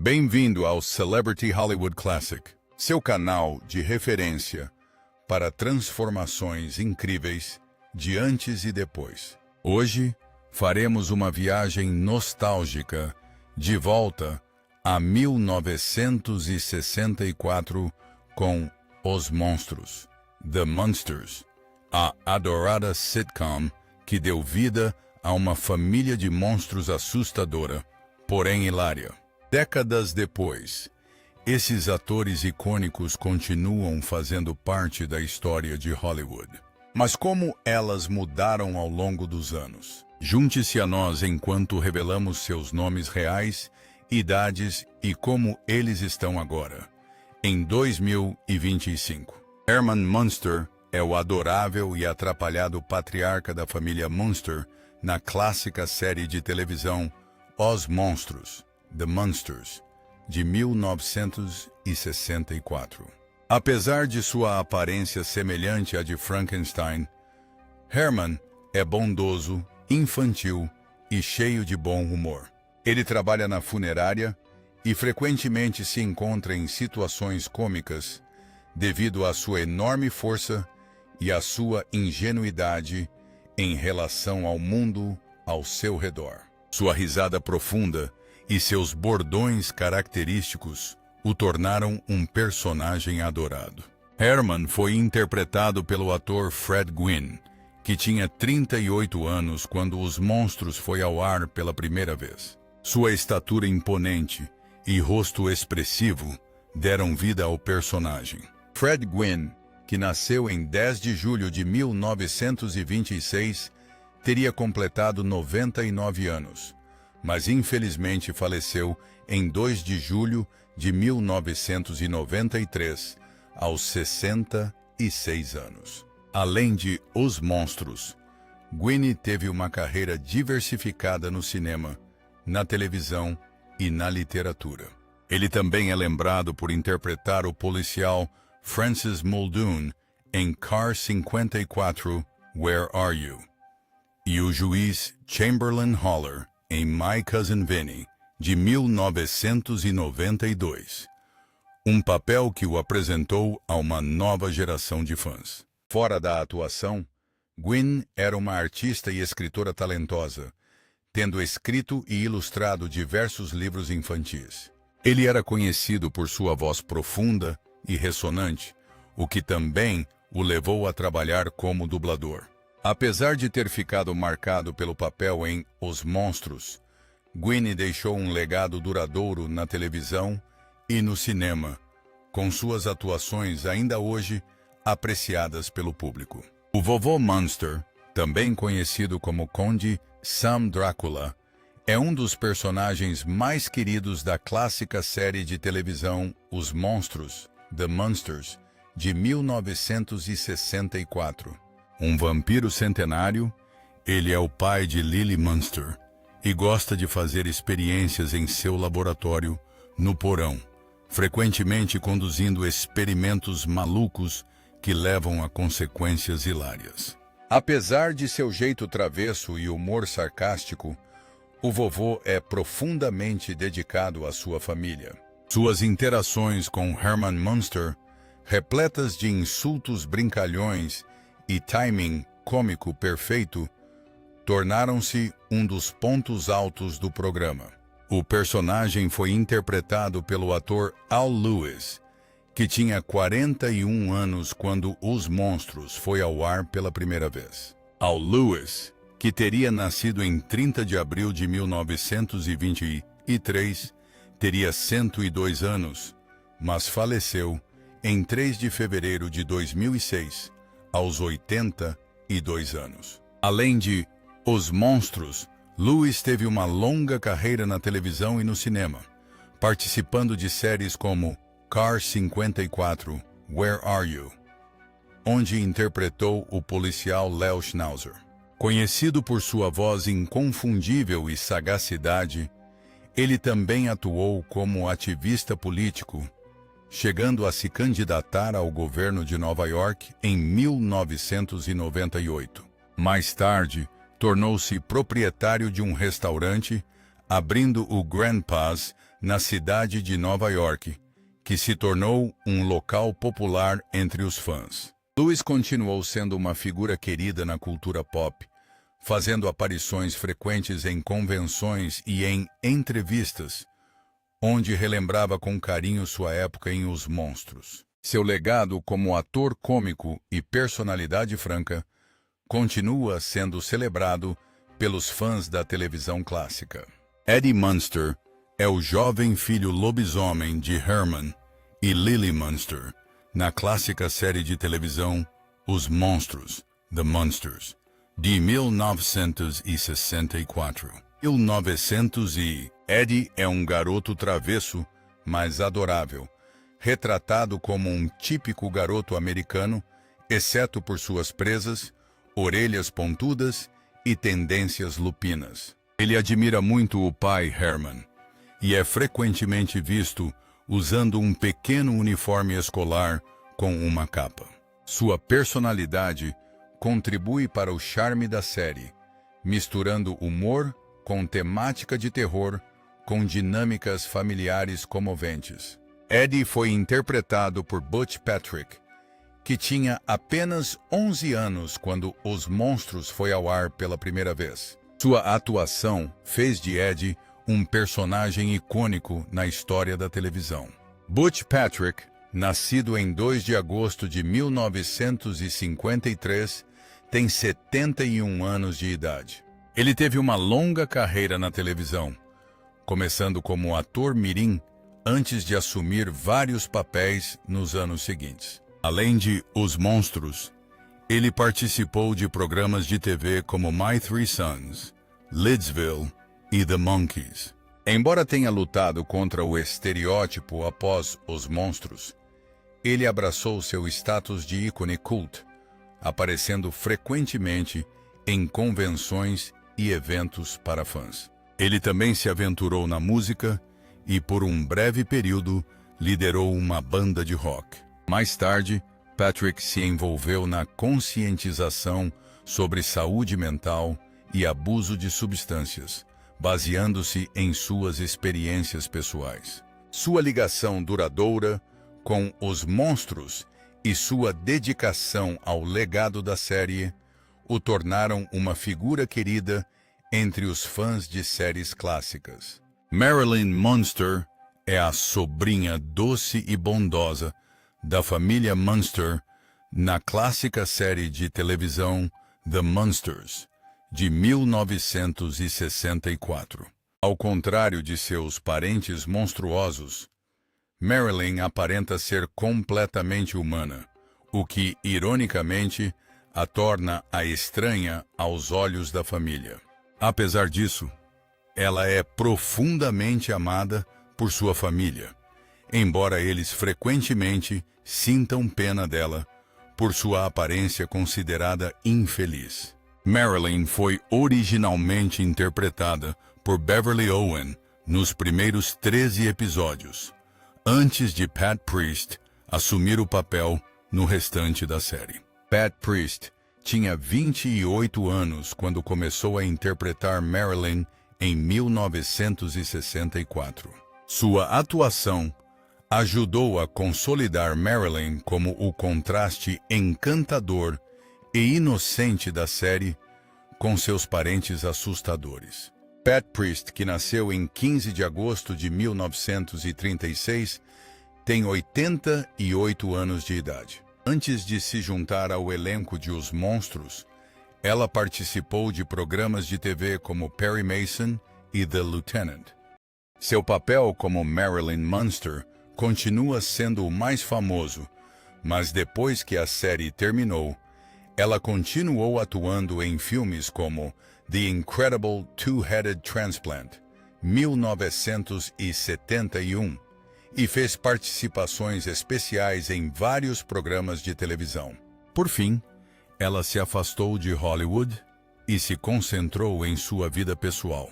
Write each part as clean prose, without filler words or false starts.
Bem-vindo ao Celebrity Hollywood Classic, seu canal de referência para transformações incríveis de antes e depois. Hoje, faremos uma viagem nostálgica de volta a 1964 com Os Monstros, The Munsters, a adorada sitcom que deu vida a uma família de monstros assustadora, porém hilária. Décadas depois, esses atores icônicos continuam fazendo parte da história de Hollywood. Mas como elas mudaram ao longo dos anos? Junte-se a nós enquanto revelamos seus nomes reais, idades e como eles estão agora, em 2025. Herman Munster é o adorável e atrapalhado patriarca da família Munster na clássica série de televisão Os Monstros, The Munsters, de 1964. Apesar de sua aparência semelhante à de Frankenstein, Herman é bondoso, infantil e cheio de bom humor. Ele trabalha na funerária e frequentemente se encontra em situações cômicas devido à sua enorme força e à sua ingenuidade em relação ao mundo ao seu redor. Sua risada profunda e seus bordões característicos o tornaram um personagem adorado. Herman foi interpretado pelo ator Fred Gwynne, que tinha 38 anos quando Os Monstros foi ao ar pela primeira vez. Sua estatura imponente e rosto expressivo deram vida ao personagem. Fred Gwynne, que nasceu em 10 de julho de 1926, teria completado 99 anos, mas infelizmente faleceu em 2 de julho de 1993, aos 66 anos. Além de Os Monstros, Gwynne teve uma carreira diversificada no cinema, na televisão e na literatura. Ele também é lembrado por interpretar o policial Francis Muldoon em Car 54, Where Are You? E o juiz Chamberlain Haller em My Cousin Vinny, de 1992. Um papel que o apresentou a uma nova geração de fãs. Fora da atuação, Gwynne era uma artista e escritora talentosa, tendo escrito e ilustrado diversos livros infantis. Ele era conhecido por sua voz profunda e ressonante, o que também o levou a trabalhar como dublador. Apesar de ter ficado marcado pelo papel em Os Monstros, Gwynne deixou um legado duradouro na televisão e no cinema, com suas atuações ainda hoje apreciadas pelo público. O vovô Munster, também conhecido como Conde Sam Drácula, é um dos personagens mais queridos da clássica série de televisão Os Monstros, The Munsters, de 1964. Um vampiro centenário, ele é o pai de Lily Munster e gosta de fazer experiências em seu laboratório no porão, frequentemente conduzindo experimentos malucos que levam a consequências hilárias. Apesar de seu jeito travesso e humor sarcástico, o vovô é profundamente dedicado à sua família. Suas interações com Herman Munster, repletas de insultos brincalhões e timing cômico perfeito, tornaram-se um dos pontos altos do programa. O personagem foi interpretado pelo ator Al Lewis, que tinha 41 anos quando Os Monstros foi ao ar pela primeira vez. Al Lewis, que teria nascido em 30 de abril de 1923, teria 102 anos, mas faleceu em 3 de fevereiro de 2006, aos 82 anos. Além de Os Monstros, Lewis teve uma longa carreira na televisão e no cinema, participando de séries como Car 54, Where Are You?, onde interpretou o policial Leo Schnauzer. Conhecido por sua voz inconfundível e sagacidade, ele também atuou como ativista político, chegando a se candidatar ao governo de Nova York em 1998. Mais tarde, tornou-se proprietário de um restaurante, abrindo o Grandpa's na cidade de Nova York, que se tornou um local popular entre os fãs. Lewis continuou sendo uma figura querida na cultura pop, fazendo aparições frequentes em convenções e em entrevistas, onde relembrava com carinho sua época em Os Monstros. Seu legado como ator cômico e personalidade franca continua sendo celebrado pelos fãs da televisão clássica. Eddie Munster é o jovem filho lobisomem de Herman e Lily Munster, na clássica série de televisão Os Monstros, The Munsters, de 1964. Eddie é um garoto travesso, mas adorável, retratado como um típico garoto americano, exceto por suas presas, orelhas pontudas e tendências lupinas. Ele admira muito o pai Herman e é frequentemente visto usando um pequeno uniforme escolar com uma capa. Sua personalidade contribui para o charme da série, misturando humor com temática de terror com dinâmicas familiares comoventes. Eddie foi interpretado por Butch Patrick, que tinha apenas 11 anos quando Os Monstros foi ao ar pela primeira vez. Sua atuação fez de Eddie um personagem icônico na história da televisão. Butch Patrick, nascido em 2 de agosto de 1953, tem 71 anos de idade. Ele teve uma longa carreira na televisão, começando como ator mirim antes de assumir vários papéis nos anos seguintes. Além de Os Monstros, ele participou de programas de TV como My Three Sons, Lidsville e The Monkees. Embora tenha lutado contra o estereótipo após Os Monstros, ele abraçou seu status de ícone cult, aparecendo frequentemente em convenções e eventos para fãs. Ele também se aventurou na música e, por um breve período, liderou uma banda de rock. Mais tarde, Patrick se envolveu na conscientização sobre saúde mental e abuso de substâncias, baseando-se em suas experiências pessoais. Sua ligação duradoura com Os Monstros e sua dedicação ao legado da série o tornaram uma figura querida entre os fãs de séries clássicas. Marilyn Munster é a sobrinha doce e bondosa da família Munster na clássica série de televisão The Munsters, de 1964. Ao contrário de seus parentes monstruosos, Marilyn aparenta ser completamente humana, o que, ironicamente, a torna a estranha aos olhos da família. Apesar disso, ela é profundamente amada por sua família, embora eles frequentemente sintam pena dela por sua aparência considerada infeliz. Marilyn foi originalmente interpretada por Beverly Owen nos primeiros 13 episódios, antes de Pat Priest assumir o papel no restante da série. Pat Priest tinha 28 anos quando começou a interpretar Marilyn em 1964. Sua atuação ajudou a consolidar Marilyn como o contraste encantador e inocente da série com seus parentes assustadores. Pat Priest, que nasceu em 15 de agosto de 1936, tem 88 anos de idade. Antes de se juntar ao elenco de Os Monstros, ela participou de programas de TV como Perry Mason e The Lieutenant. Seu papel como Marilyn Munster continua sendo o mais famoso, mas depois que a série terminou, ela continuou atuando em filmes como The Incredible Two-Headed Transplant, 1971, e fez participações especiais em vários programas de televisão. Por fim, ela se afastou de Hollywood e se concentrou em sua vida pessoal,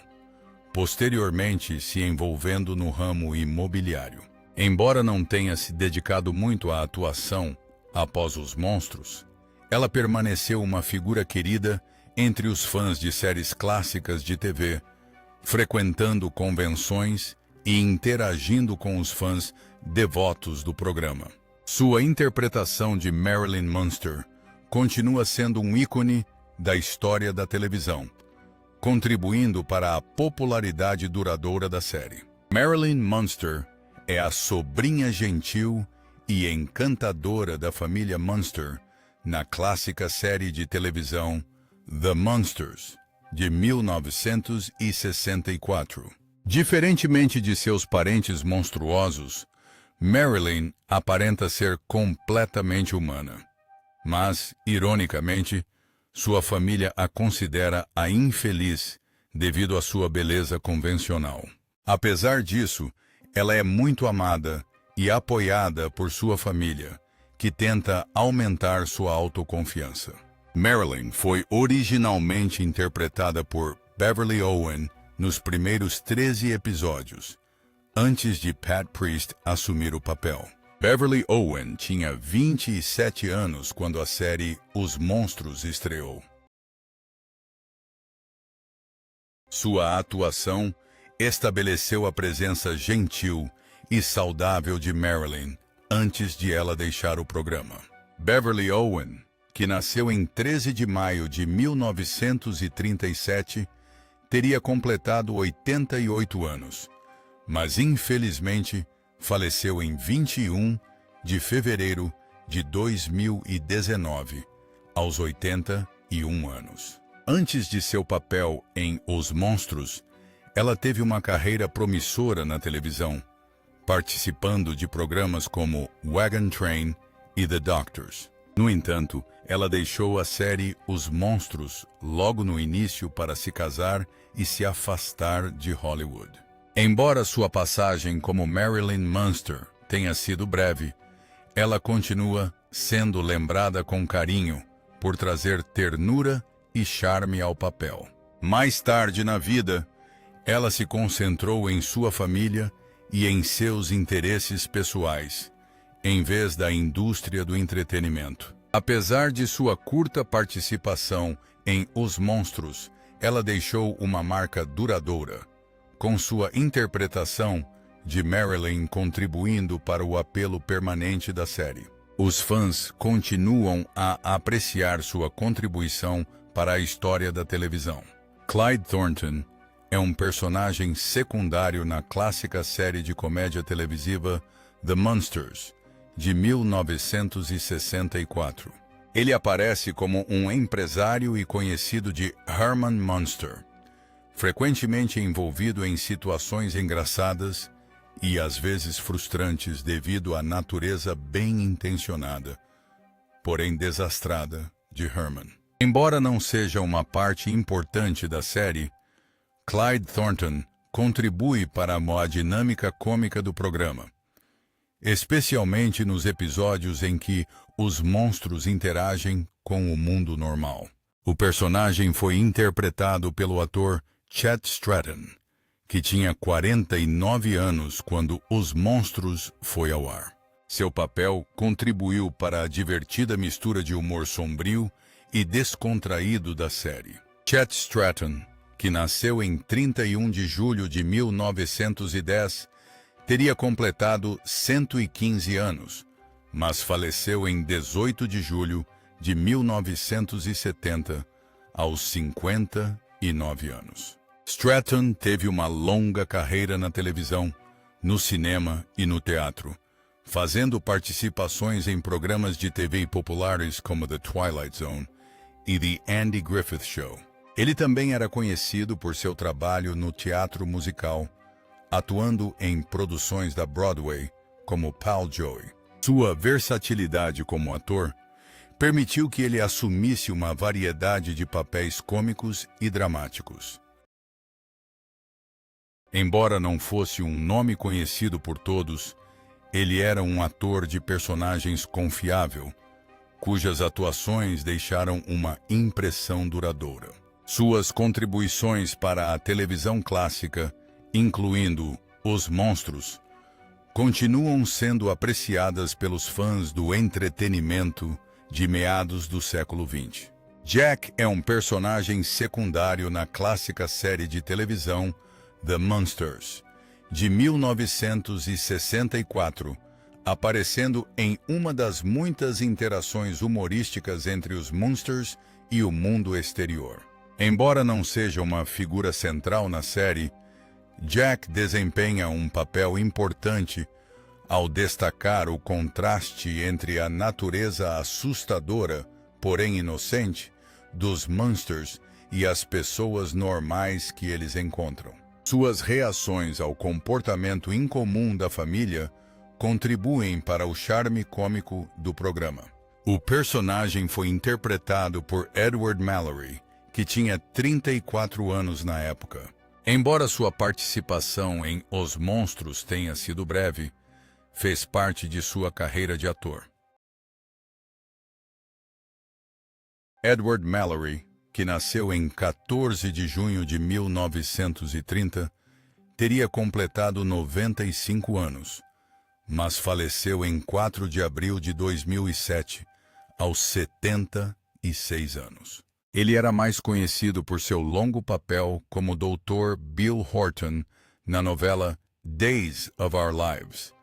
posteriormente se envolvendo no ramo imobiliário. Embora não tenha se dedicado muito à atuação após Os Monstros, ela permaneceu uma figura querida entre os fãs de séries clássicas de TV, frequentando convenções e interagindo com os fãs devotos do programa. Sua interpretação de Marilyn Munster continua sendo um ícone da história da televisão, contribuindo para a popularidade duradoura da série. Marilyn Munster é a sobrinha gentil e encantadora da família Munster na clássica série de televisão The Munsters, de 1964. Diferentemente de seus parentes monstruosos, Marilyn aparenta ser completamente humana. Mas, ironicamente, sua família a considera a infeliz devido à sua beleza convencional. Apesar disso, ela é muito amada e apoiada por sua família, que tenta aumentar sua autoconfiança. Marilyn foi originalmente interpretada por Beverly Owen nos primeiros 13 episódios, antes de Pat Priest assumir o papel. Beverly Owen tinha 27 anos quando a série Os Monstros estreou. Sua atuação estabeleceu a presença gentil e saudável de Marilyn antes de ela deixar o programa. Beverly Owen, que nasceu em 13 de maio de 1937, teria completado 88 anos, mas infelizmente faleceu em 21 de fevereiro de 2019, aos 81 anos. Antes de seu papel em Os Monstros, ela teve uma carreira promissora na televisão, participando de programas como Wagon Train e The Doctors. No entanto, ela deixou a série Os Monstros logo no início para se casar e se afastar de Hollywood. Embora sua passagem como Marilyn Munster tenha sido breve, ela continua sendo lembrada com carinho por trazer ternura e charme ao papel. Mais tarde na vida, ela se concentrou em sua família e em seus interesses pessoais, em vez da indústria do entretenimento. Apesar de sua curta participação em Os Monstros, ela deixou uma marca duradoura, com sua interpretação de Marilyn contribuindo para o apelo permanente da série. Os fãs continuam a apreciar sua contribuição para a história da televisão. Clyde Thornton é um personagem secundário na clássica série de comédia televisiva The Munsters, de 1964. Ele aparece como um empresário e conhecido de Herman Munster, frequentemente envolvido em situações engraçadas e às vezes frustrantes devido à natureza bem-intencionada, porém desastrada, de Herman. Embora não seja uma parte importante da série, Clyde Thornton contribui para a dinâmica cômica do programa, especialmente nos episódios em que os monstros interagem com o mundo normal. O personagem foi interpretado pelo ator Chet Stratton, que tinha 49 anos quando Os Monstros foi ao ar. Seu papel contribuiu para a divertida mistura de humor sombrio e descontraído da série. Chet Stratton, que nasceu em 31 de julho de 1910, teria completado 115 anos, mas faleceu em 18 de julho de 1970, aos 59 anos. Stratton teve uma longa carreira na televisão, no cinema e no teatro, fazendo participações em programas de TV populares como The Twilight Zone e The Andy Griffith Show. Ele também era conhecido por seu trabalho no teatro musical, atuando em produções da Broadway, como Pal Joey. Sua versatilidade como ator permitiu que ele assumisse uma variedade de papéis cômicos e dramáticos. Embora não fosse um nome conhecido por todos, ele era um ator de personagens confiável, cujas atuações deixaram uma impressão duradoura. Suas contribuições para a televisão clássica, incluindo Os Monstros, continuam sendo apreciadas pelos fãs do entretenimento de meados do século XX. Jack é um personagem secundário na clássica série de televisão The Munsters, de 1964, aparecendo em uma das muitas interações humorísticas entre os Munsters e o mundo exterior. Embora não seja uma figura central na série, Jack desempenha um papel importante ao destacar o contraste entre a natureza assustadora, porém inocente, dos Munsters e as pessoas normais que eles encontram. Suas reações ao comportamento incomum da família contribuem para o charme cômico do programa. O personagem foi interpretado por Edward Mallory, que tinha 34 anos na época. Embora sua participação em Os Monstros tenha sido breve, fez parte de sua carreira de ator. Edward Mallory, que nasceu em 14 de junho de 1930, teria completado 95 anos, mas faleceu em 4 de abril de 2007, aos 76 anos. Ele era mais conhecido por seu longo papel como Dr. Bill Horton na novela Days of Our Lives,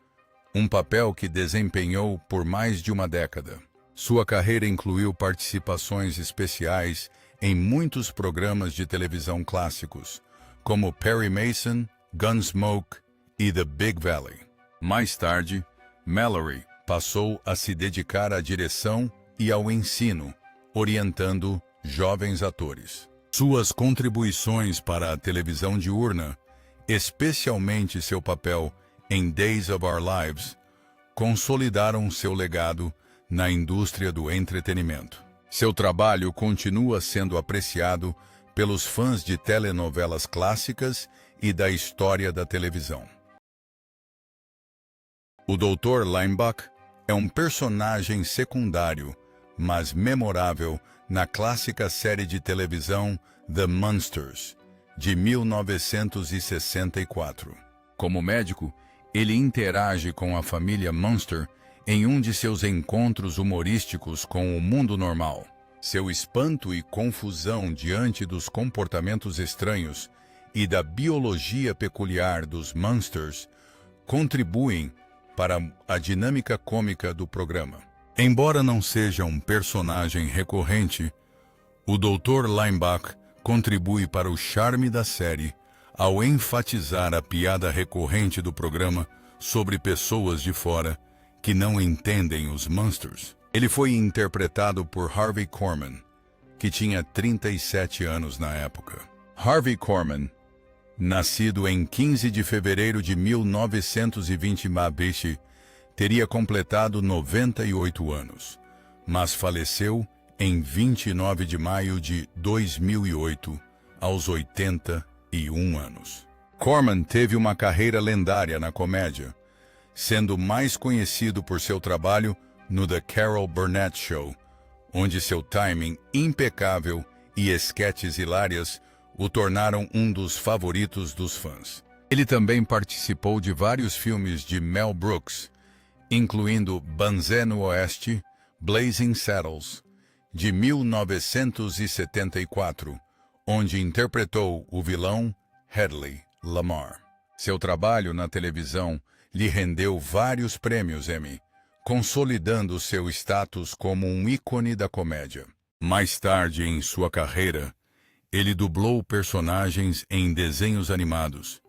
um papel que desempenhou por mais de uma década. Sua carreira incluiu participações especiais em muitos programas de televisão clássicos, como Perry Mason, Gunsmoke e The Big Valley. Mais tarde, Mallory passou a se dedicar à direção e ao ensino, orientando jovens atores. Suas contribuições para a televisão diurna, especialmente seu papel em Days of Our Lives, consolidaram seu legado na indústria do entretenimento. Seu trabalho continua sendo apreciado pelos fãs de telenovelas clássicas e da história da televisão. O Dr. Lineback é um personagem secundário, mas memorável na clássica série de televisão The Munsters, de 1964. Como médico, ele interage com a família Munster em um de seus encontros humorísticos com o mundo normal. Seu espanto e confusão diante dos comportamentos estranhos e da biologia peculiar dos Munsters contribuem para a dinâmica cômica do programa. Embora não seja um personagem recorrente, o Dr. Lineback contribui para o charme da série ao enfatizar a piada recorrente do programa sobre pessoas de fora que não entendem os Munsters. Ele foi interpretado por Harvey Korman, que tinha 37 anos na época. Harvey Korman, nascido em 15 de fevereiro de 1920 em Mabiche, teria completado 98 anos, mas faleceu em 29 de maio de 2008, aos 81 anos. Korman teve uma carreira lendária na comédia, sendo mais conhecido por seu trabalho no The Carol Burnett Show, onde seu timing impecável e esquetes hilárias o tornaram um dos favoritos dos fãs. Ele também participou de vários filmes de Mel Brooks, incluindo Banzé no Oeste, Blazing Saddles, de 1974, onde interpretou o vilão Hedley Lamar. Seu trabalho na televisão lhe rendeu vários prêmios Emmy, consolidando seu status como um ícone da comédia. Mais tarde em sua carreira, ele dublou personagens em desenhos animados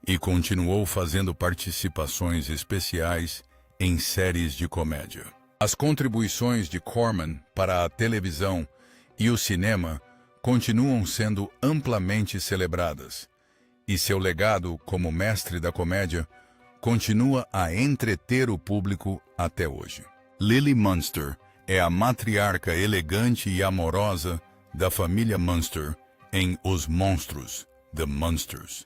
e continuou fazendo participações especiais em séries de comédia. As contribuições de Korman para a televisão e o cinema continuam sendo amplamente celebradas, e seu legado como mestre da comédia continua a entreter o público até hoje. Lily Munster é a matriarca elegante e amorosa da família Munster em Os Monstros, The Munsters,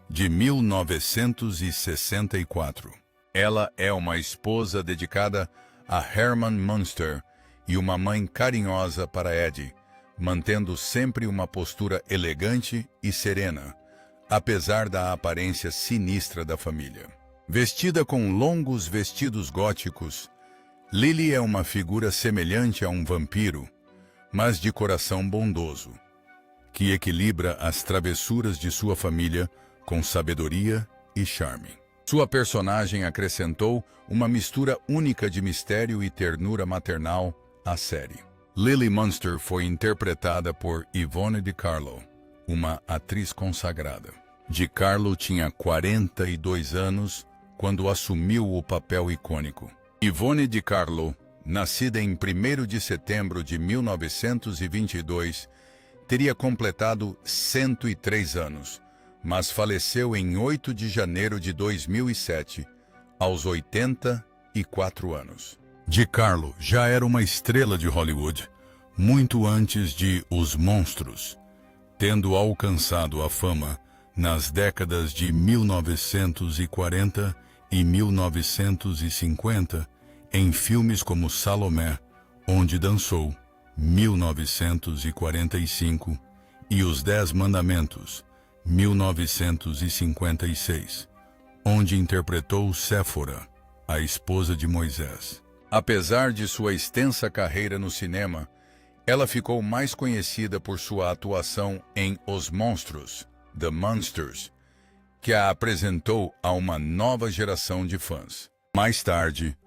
de 1964. Ela é uma esposa dedicada a Herman Munster e uma mãe carinhosa para Eddie, mantendo sempre uma postura elegante e serena, apesar da aparência sinistra da família. Vestida com longos vestidos góticos, Lily é uma figura semelhante a um vampiro, mas de coração bondoso, que equilibra as travessuras de sua família com sabedoria e charme. Sua personagem acrescentou uma mistura única de mistério e ternura maternal à série. Lily Munster foi interpretada por Yvonne De Carlo, uma atriz consagrada. De Carlo tinha 42 anos quando assumiu o papel icônico. Yvonne De Carlo, nascida em 1º de setembro de 1922, teria completado 103 anos, mas faleceu em 8 de janeiro de 2007, aos 84 anos. De Carlo já era uma estrela de Hollywood, muito antes de Os Monstros, tendo alcançado a fama nas décadas de 1940 e 1950, em filmes como Salomé, Onde Dançou, 1945, e Os 10 Mandamentos, 1956, onde interpretou Séfora, a esposa de Moisés. Apesar de sua extensa carreira no cinema, ela ficou mais conhecida por sua atuação em Os Monstros, The Munsters, que a apresentou a uma nova geração de fãs. Mais tarde,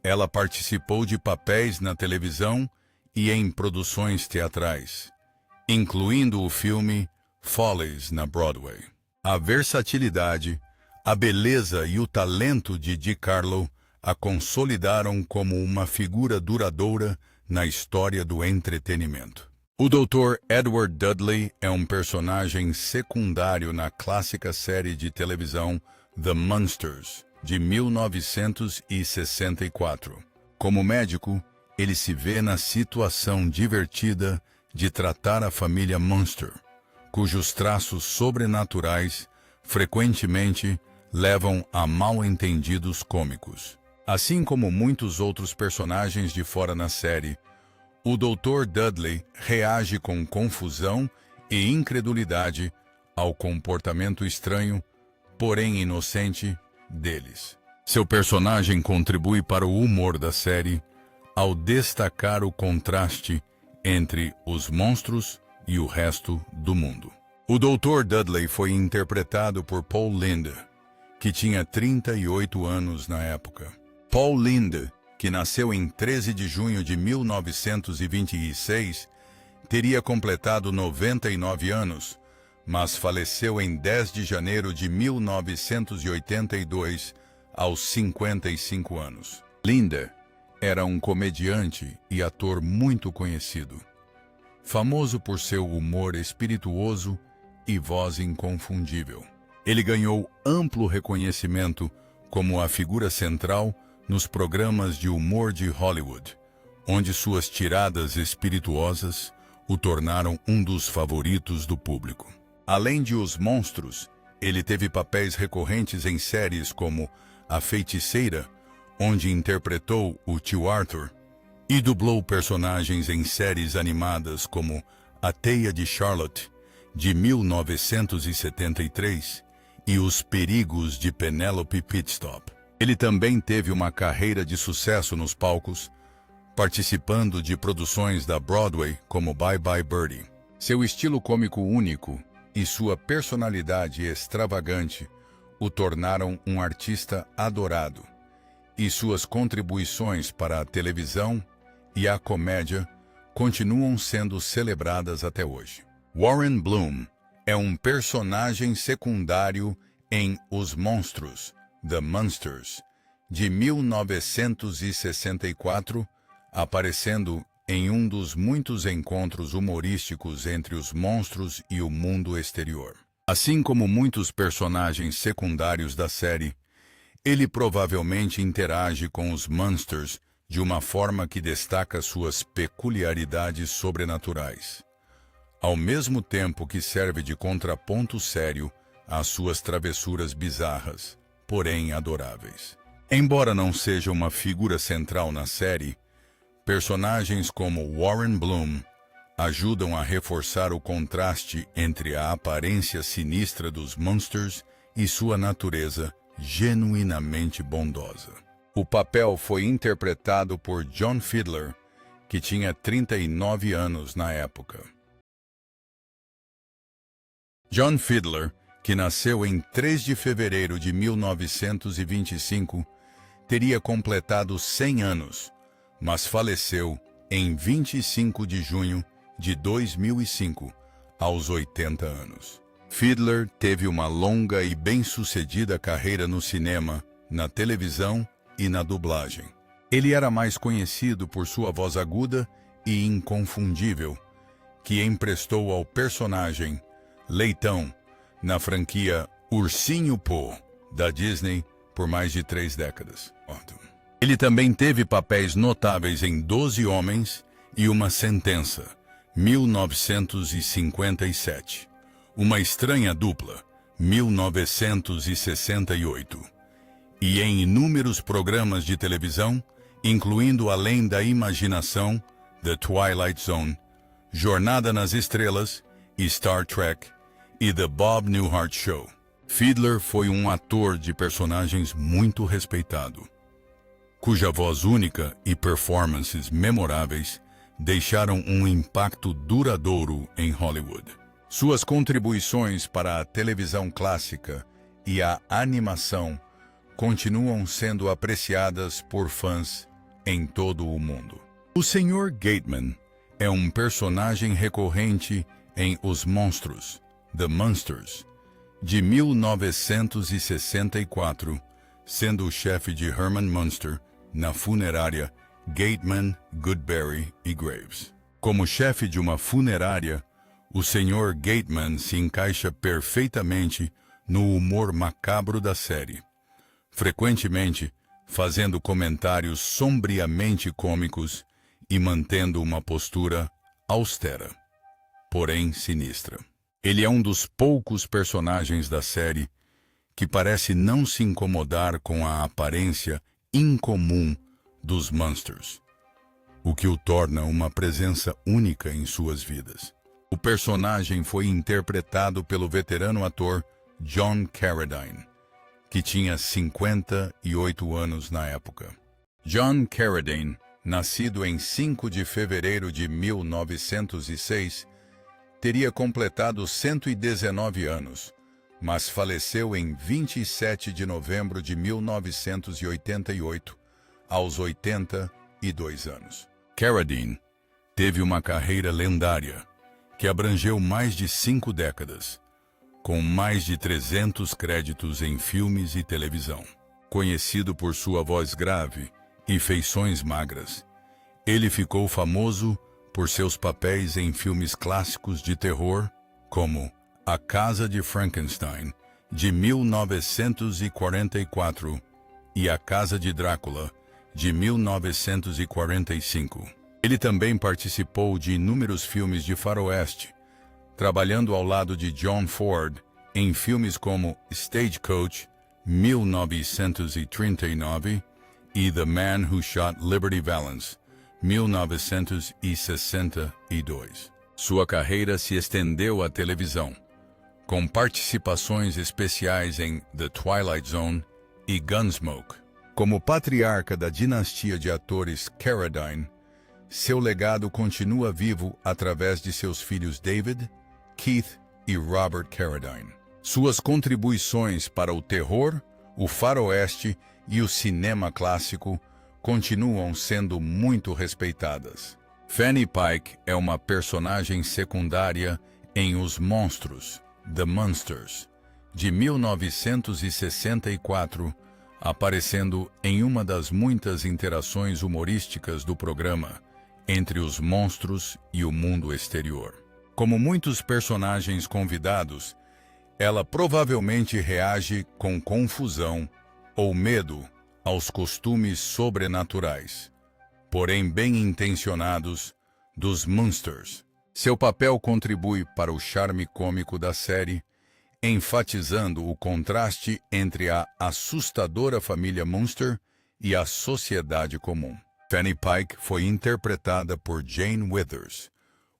ela participou de papéis na televisão e em produções teatrais, incluindo o filme Follies na Broadway. A versatilidade, a beleza e o talento de De Carlo a consolidaram como uma figura duradoura na história do entretenimento. O Dr. Edward Dudley é um personagem secundário na clássica série de televisão The Munsters, de 1964. Como médico, ele se vê na situação divertida de tratar a família Munster, cujos traços sobrenaturais frequentemente levam a mal-entendidos cômicos. Assim como muitos outros personagens de fora na série, o Dr. Dudley reage com confusão e incredulidade ao comportamento estranho, porém inocente, deles. Seu personagem contribui para o humor da série ao destacar o contraste entre os monstros e o resto do mundo. O Dr. Dudley foi interpretado por Paul Linde, que tinha 38 anos na época. Paul Linde, que nasceu em 13 de junho de 1926, teria completado 99 anos, mas faleceu em 10 de janeiro de 1982, aos 55 anos. Linde era um comediante e ator muito conhecido, famoso por seu humor espirituoso e voz inconfundível. Ele ganhou amplo reconhecimento como a figura central nos programas de humor de Hollywood, onde suas tiradas espirituosas o tornaram um dos favoritos do público. Além de Os Monstros, ele teve papéis recorrentes em séries como A Feiticeira, onde interpretou o tio Arthur, e dublou personagens em séries animadas como A Teia de Charlotte, de 1973, e Os Perigos de Penelope Pitstop. Ele também teve uma carreira de sucesso nos palcos, participando de produções da Broadway como Bye Bye Birdie. Seu estilo cômico único e sua personalidade extravagante o tornaram um artista adorado, e suas contribuições para a televisão e a comédia continuam sendo celebradas até hoje. Warren Bloom é um personagem secundário em Os Monstros, The Munsters, de 1964, aparecendo em um dos muitos encontros humorísticos entre os monstros e o mundo exterior. Assim como muitos personagens secundários da série, ele provavelmente interage com os Munsters de uma forma que destaca suas peculiaridades sobrenaturais, ao mesmo tempo que serve de contraponto sério às suas travessuras bizarras, porém adoráveis. Embora não seja uma figura central na série, personagens como Warren Bloom ajudam a reforçar o contraste entre a aparência sinistra dos Munsters e sua natureza genuinamente bondosa. O papel foi interpretado por John Fiedler, que tinha 39 anos na época. John Fiedler que nasceu em 3 de fevereiro de 1925, teria completado 100 anos, mas faleceu em 25 de junho de 2005, aos 80 anos. Fiedler teve uma longa e bem-sucedida carreira no cinema, na televisão e na dublagem. Ele era mais conhecido por sua voz aguda e inconfundível, que emprestou ao personagem Leitão na franquia Ursinho Pooh, da Disney, por mais de 3 décadas. Ele também teve papéis notáveis em 12 Homens e uma Sentença, 1957. Uma Estranha Dupla, 1968. E em inúmeros programas de televisão, incluindo Além da Imaginação, The Twilight Zone, Jornada nas Estrelas, Star Trek e The Bob Newhart Show. Fiedler foi um ator de personagens muito respeitado, cuja voz única e performances memoráveis deixaram um impacto duradouro em Hollywood. Suas contribuições para a televisão clássica e a animação continuam sendo apreciadas por fãs em todo o mundo. O Sr. Gateman é um personagem recorrente em Os Monstros, The Munsters, de 1964, sendo o chefe de Herman Munster na funerária Gateman, Goodberry e Graves. Como chefe de uma funerária, o Sr. Gateman se encaixa perfeitamente no humor macabro da série, frequentemente fazendo comentários sombriamente cômicos e mantendo uma postura austera, porém sinistra. Ele é um dos poucos personagens da série que parece não se incomodar com a aparência incomum dos Munsters, o que o torna uma presença única em suas vidas. O personagem foi interpretado pelo veterano ator John Carradine, que tinha 58 anos na época. John Carradine, nascido em 5 de fevereiro de 1906, teria completado 119 anos, mas faleceu em 27 de novembro de 1988, aos 82 anos. Carradine teve uma carreira lendária, que abrangeu mais de 5 décadas, com mais de 300 créditos em filmes e televisão. Conhecido por sua voz grave e feições magras, ele ficou famoso por seus papéis em filmes clássicos de terror, como A Casa de Frankenstein, de 1944, e A Casa de Drácula, de 1945. Ele também participou de inúmeros filmes de faroeste, trabalhando ao lado de John Ford em filmes como Stagecoach, 1939, e The Man Who Shot Liberty Valance, 1962. Sua carreira se estendeu à televisão, com participações especiais em The Twilight Zone e Gunsmoke. Como patriarca da dinastia de atores Carradine, seu legado continua vivo através de seus filhos David, Keith e Robert Carradine. Suas contribuições para o terror, o faroeste e o cinema clássico continuam sendo muito respeitadas. Fanny Pike é uma personagem secundária em Os Monstros, The Munsters, de 1964, aparecendo em uma das muitas interações humorísticas do programa entre os monstros e o mundo exterior. Como muitos personagens convidados, ela provavelmente reage com confusão ou medo aos costumes sobrenaturais, porém bem intencionados, dos Munsters. Seu papel contribui para o charme cômico da série, enfatizando o contraste entre a assustadora família Munster e a sociedade comum. Fanny Pike foi interpretada por Jane Withers,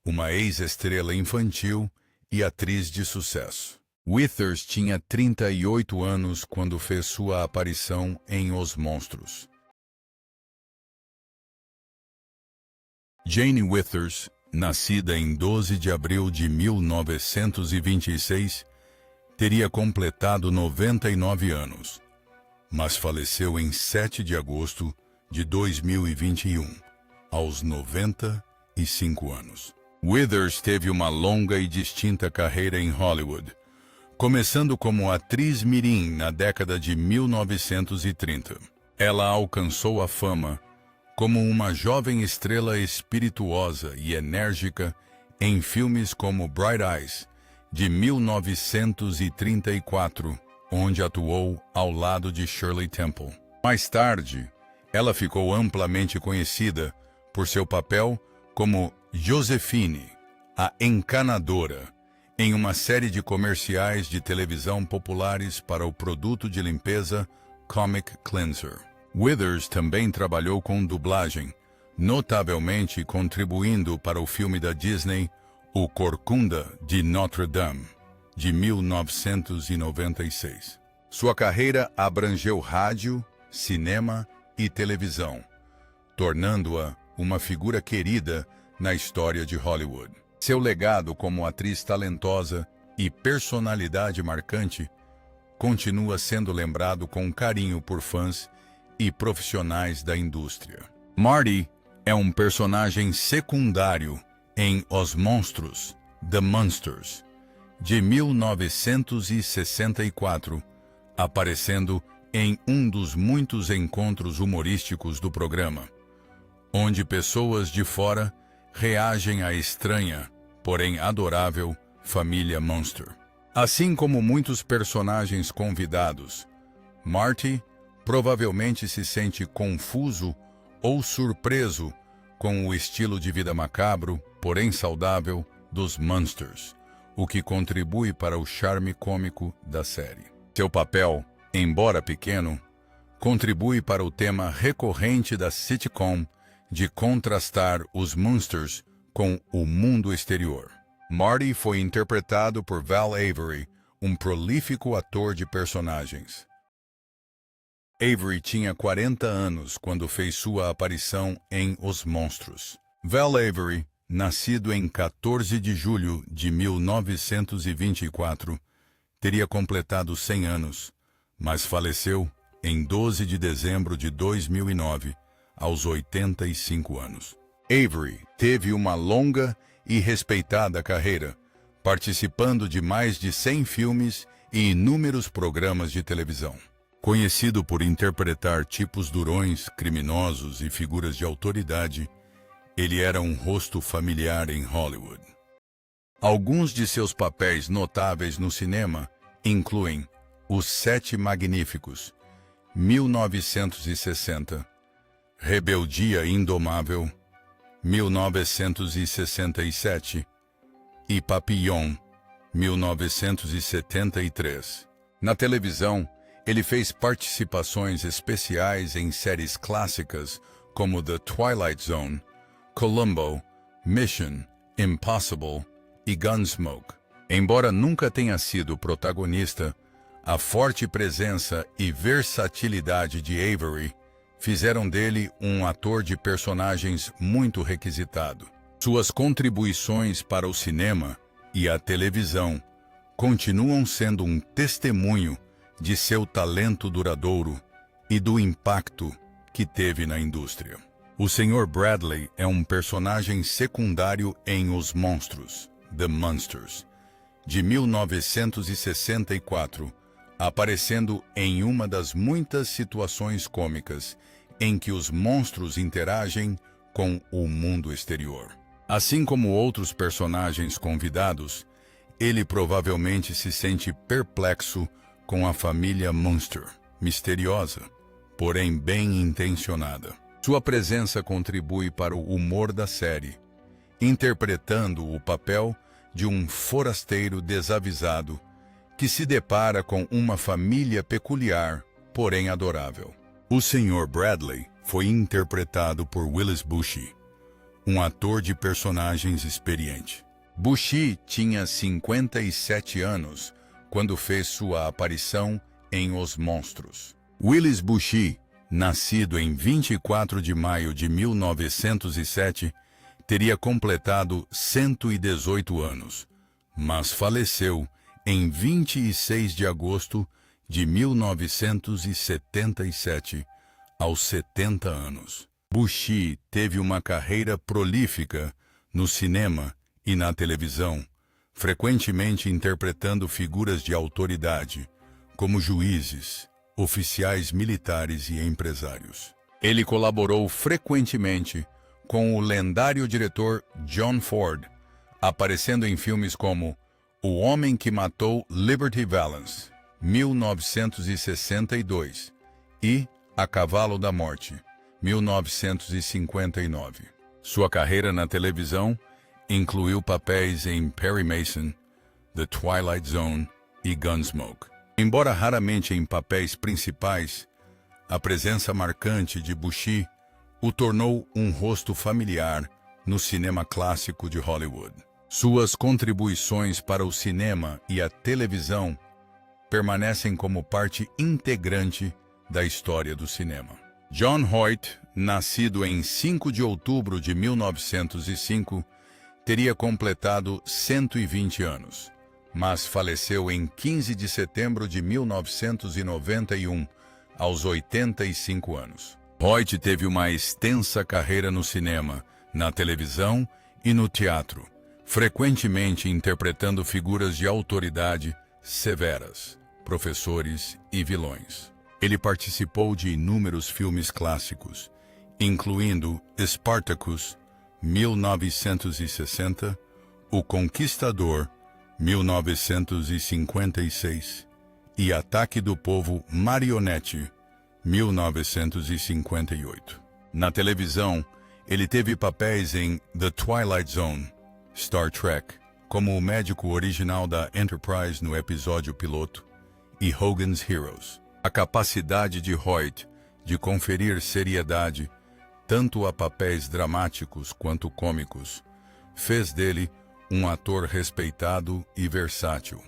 uma ex-estrela infantil e atriz de sucesso. Withers tinha 38 anos quando fez sua aparição em Os Monstros. Jane Withers, nascida em 12 de abril de 1926, teria completado 99 anos, mas faleceu em 7 de agosto de 2021, aos 95 anos. Withers teve uma longa e distinta carreira em Hollywood, começando como atriz mirim na década de 1930. Ela alcançou a fama como uma jovem estrela espirituosa e enérgica em filmes como Bright Eyes, de 1934, onde atuou ao lado de Shirley Temple. Mais tarde, ela ficou amplamente conhecida por seu papel como Josephine, a encanadora, em uma série de comerciais de televisão populares para o produto de limpeza Comic Cleanser. Withers também trabalhou com dublagem, notavelmente contribuindo para o filme da Disney O Corcunda de Notre Dame, de 1996. Sua carreira abrangeu rádio, cinema e televisão, tornando-a uma figura querida na história de Hollywood. Seu legado como atriz talentosa e personalidade marcante continua sendo lembrado com carinho por fãs e profissionais da indústria. Marty é um personagem secundário em Os Monstros, The Munsters, de 1964, aparecendo em um dos muitos encontros humorísticos do programa, onde pessoas de fora reagem à estranha, porém adorável, família Munster. Assim como muitos personagens convidados, Marty provavelmente se sente confuso ou surpreso com o estilo de vida macabro, porém saudável, dos Munsters, o que contribui para o charme cômico da série. Seu papel, embora pequeno, contribui para o tema recorrente da sitcom de contrastar os Munsters com o mundo exterior. Marty foi interpretado por Val Avery, um prolífico ator de personagens. Avery tinha 40 anos quando fez sua aparição em Os Monstros. Val Avery, nascido em 14 de julho de 1924, teria completado 100 anos, mas faleceu em 12 de dezembro de 2009, aos 85 anos. Avery teve uma longa e respeitada carreira, participando de mais de 100 filmes e inúmeros programas de televisão. Conhecido por interpretar tipos durões, criminosos e figuras de autoridade, ele era um rosto familiar em Hollywood. Alguns de seus papéis notáveis no cinema incluem Os Sete Magníficos, 1960, Rebeldia Indomável, 1967, e Papillon, 1973. Na televisão, ele fez participações especiais em séries clássicas como The Twilight Zone, Columbo, Mission, Impossible e Gunsmoke. Embora nunca tenha sido protagonista, a forte presença e versatilidade de Avery fizeram dele um ator de personagens muito requisitado. Suas contribuições para o cinema e a televisão continuam sendo um testemunho de seu talento duradouro e do impacto que teve na indústria. O Sr. Bradley é um personagem secundário em Os Monstros, The Munsters, de 1964, aparecendo em uma das muitas situações cômicas em que os monstros interagem com o mundo exterior. Assim como outros personagens convidados, ele provavelmente se sente perplexo com a família Munster, misteriosa, porém bem intencionada. Sua presença contribui para o humor da série, interpretando o papel de um forasteiro desavisado que se depara com uma família peculiar, porém adorável. O Sr. Bradley foi interpretado por Willis Bucci, um ator de personagens experiente. Bucci tinha 57 anos quando fez sua aparição em Os Monstros. Willis Bucci, nascido em 24 de maio de 1907, teria completado 118 anos, mas faleceu em 26 de agosto de 1977, aos 70 anos. Bushi teve uma carreira prolífica no cinema e na televisão, frequentemente interpretando figuras de autoridade, como juízes, oficiais militares e empresários. Ele colaborou frequentemente com o lendário diretor John Ford, aparecendo em filmes como O Homem que Matou Liberty Valance, 1962, e A Cavalo da Morte, 1959. Sua carreira na televisão incluiu papéis em Perry Mason, The Twilight Zone e Gunsmoke. Embora raramente em papéis principais, a presença marcante de Bushi o tornou um rosto familiar no cinema clássico de Hollywood. Suas contribuições para o cinema e a televisão permanecem como parte integrante da história do cinema. John Hoyt, nascido em 5 de outubro de 1905, teria completado 120 anos, mas faleceu em 15 de setembro de 1991, aos 85 anos. Hoyt teve uma extensa carreira no cinema, na televisão e no teatro, frequentemente interpretando figuras de autoridade severas, professores e vilões. Ele participou de inúmeros filmes clássicos, incluindo Spartacus, 1960, O Conquistador, 1956, e Ataque do Povo Marionete, 1958. Na televisão, ele teve papéis em The Twilight Zone, Star Trek, como o médico original da Enterprise no episódio piloto, e Hogan's Heroes. A capacidade de Hoyt de conferir seriedade tanto a papéis dramáticos quanto cômicos fez dele um ator respeitado e versátil,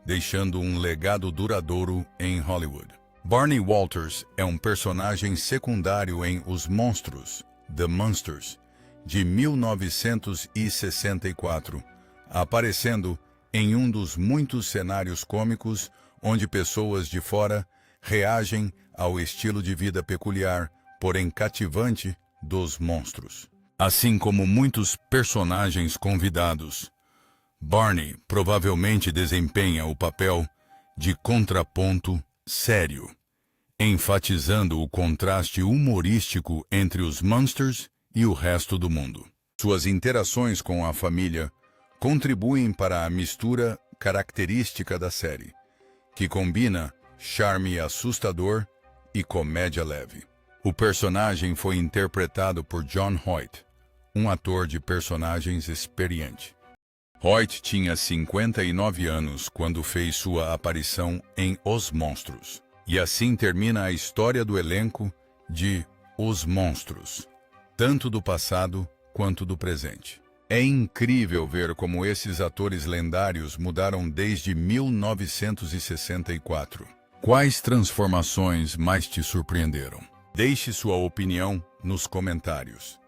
deixando um legado duradouro em Hollywood. Barney Walters é um personagem secundário em Os Monstros, The Munsters, de 1964, aparecendo em um dos muitos cenários cômicos onde pessoas de fora reagem ao estilo de vida peculiar, porém cativante, dos monstros. Assim como muitos personagens convidados, Barney provavelmente desempenha o papel de contraponto sério, enfatizando o contraste humorístico entre os Munsters e o resto do mundo. Suas interações com a família contribuem para a mistura característica da série, que combina charme assustador e comédia leve. O personagem foi interpretado por John Hoyt, um ator de personagens experiente. Hoyt tinha 59 anos quando fez sua aparição em Os Monstros, e assim termina a história do elenco de Os Monstros, tanto do passado quanto do presente. É incrível ver como esses atores lendários mudaram desde 1964. Quais transformações mais te surpreenderam? Deixe sua opinião nos comentários.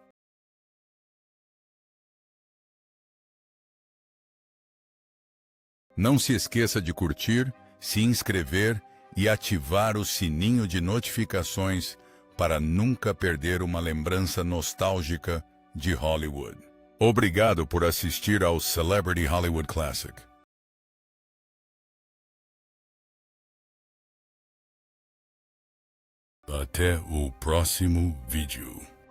Não se esqueça de curtir, se inscrever e ativar o sininho de notificações para nunca perder uma lembrança nostálgica de Hollywood. Obrigado por assistir ao Celebrity Hollywood Classic. Até o próximo vídeo.